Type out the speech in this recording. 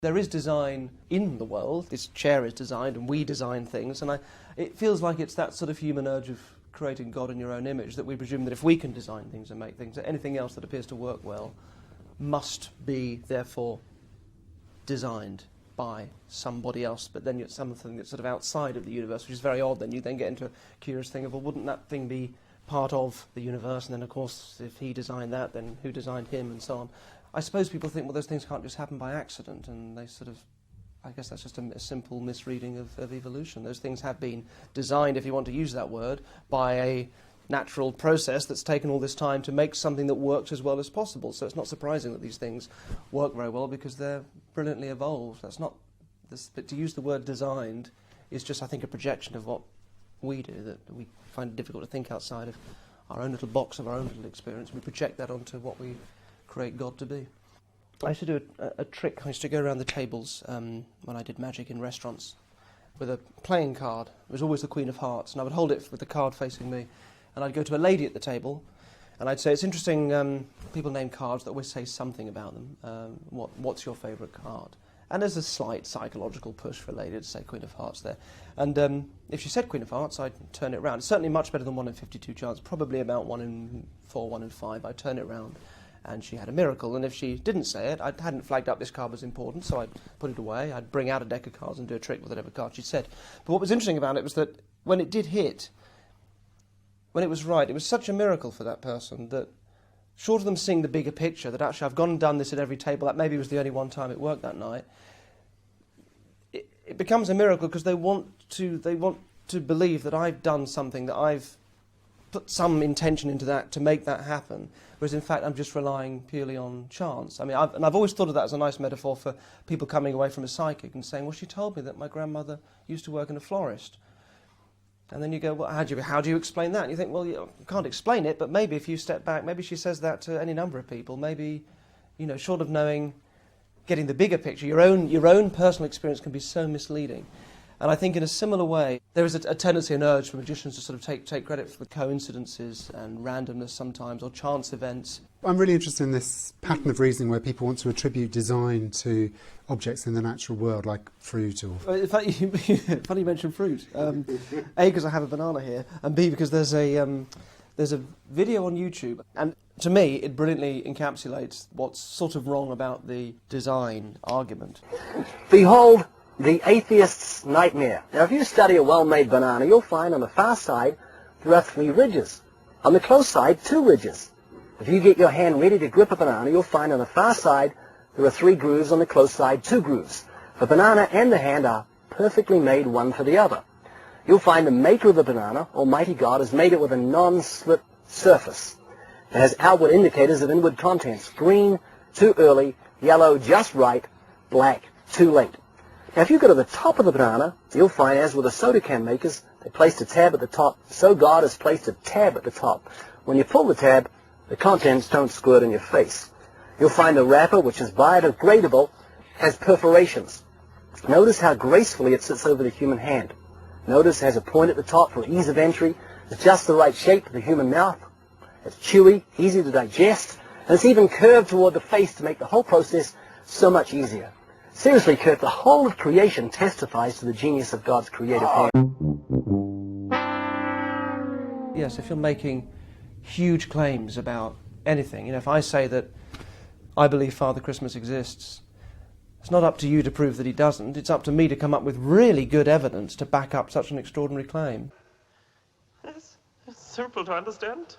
There is design in the world. This chair is designed and we design things, and it feels like it's that sort of human urge of creating God in your own image that we presume that if we can design things and make things, that anything else that appears to work well must be, therefore, designed by somebody else, but then it's something that's sort of outside of the universe, which is very odd. Then you then get into a curious thing of, well, wouldn't that thing be part of the universe? And then, of course, if he designed that, then who designed him, and so on. I suppose people think, well, those things can't just happen by accident, and they sort of, I guess that's just a simple misreading of evolution. Those things have been designed, if you want to use that word, by a natural process that's taken all this time to make something that works as well as possible. So it's not surprising that these things work very well because they're brilliantly evolved. That's not, but to use the word designed is just, I think, a projection of what we do, that we find it difficult to think outside of our own little box of our own little experience. We project that onto what we create God to be. I used to do a trick. I used to go around the tables when I did magic in restaurants with a playing card. It was always the Queen of Hearts, and I would hold it with the card facing me, and I'd go to a lady at the table, and I'd say, it's interesting, people name cards that always say something about them. What's your favourite card? And there's a slight psychological push for a lady to say Queen of Hearts there. And if she said Queen of Hearts, I'd turn it around. It's certainly much better than 1 in 52 chance, probably about 1 in 4, 1 in 5. I'd turn it around, and she had a miracle. And if she didn't say it, I hadn't flagged up this card was important, so I'd put it away. I'd bring out a deck of cards and do a trick with whatever card she said. But what was interesting about it was that when it did hit, when it was right, it was such a miracle for that person that, short of them seeing the bigger picture, that actually I've gone and done this at every table, that maybe was the only one time it worked that night, it becomes a miracle because they want to believe that I've done something, that I've put some intention into that to make that happen, whereas in fact I'm just relying purely on chance. I mean, I've always thought of that as a nice metaphor for people coming away from a psychic and saying, well, she told me that my grandmother used to work in a florist. And then you go, well, how do you explain that? And you think, well, you can't explain it, but maybe if you step back, maybe she says that to any number of people. Maybe, short of knowing, getting the bigger picture, your own personal experience can be so misleading. And I think in a similar way, there is a tendency, an urge for magicians to sort of take credit for coincidences and randomness sometimes, or chance events. I'm really interested in this pattern of reasoning where people want to attribute design to objects in the natural world, like fruit or... Funny you mention fruit. A, because I have a banana here, and B, because there's a video on YouTube, and to me it brilliantly encapsulates what's sort of wrong about the design argument. Behold the atheist's nightmare. Now, if you study a well-made banana, you'll find on the far side there are 3 ridges. On the close side, 2 ridges. If you get your hand ready to grip a banana, you'll find on the far side there are 3 grooves, on the close side 2 grooves. The banana and the hand are perfectly made one for the other. You'll find the maker of the banana, Almighty God, has made it with a non-slip surface. It has outward indicators of inward contents: green, too early; yellow, just right; black, too late. Now, if you go to the top of the banana, you'll find, as with the soda can makers, they placed a tab at the top. So God has placed a tab at the top. When you pull the tab, the contents don't squirt in your face. You'll find the wrapper, which is biodegradable, has perforations. Notice how gracefully it sits over the human hand. Notice it has a point at the top for ease of entry. It's just the right shape for the human mouth. It's chewy, easy to digest, and it's even curved toward the face to make the whole process so much easier. Seriously, Kurt, the whole of creation testifies to the genius of God's creative hand. Yes, if you're making huge claims about anything, if I say that I believe Father Christmas exists, it's not up to you to prove that he doesn't. It's up to me to come up with really good evidence to back up such an extraordinary claim. It's simple to understand.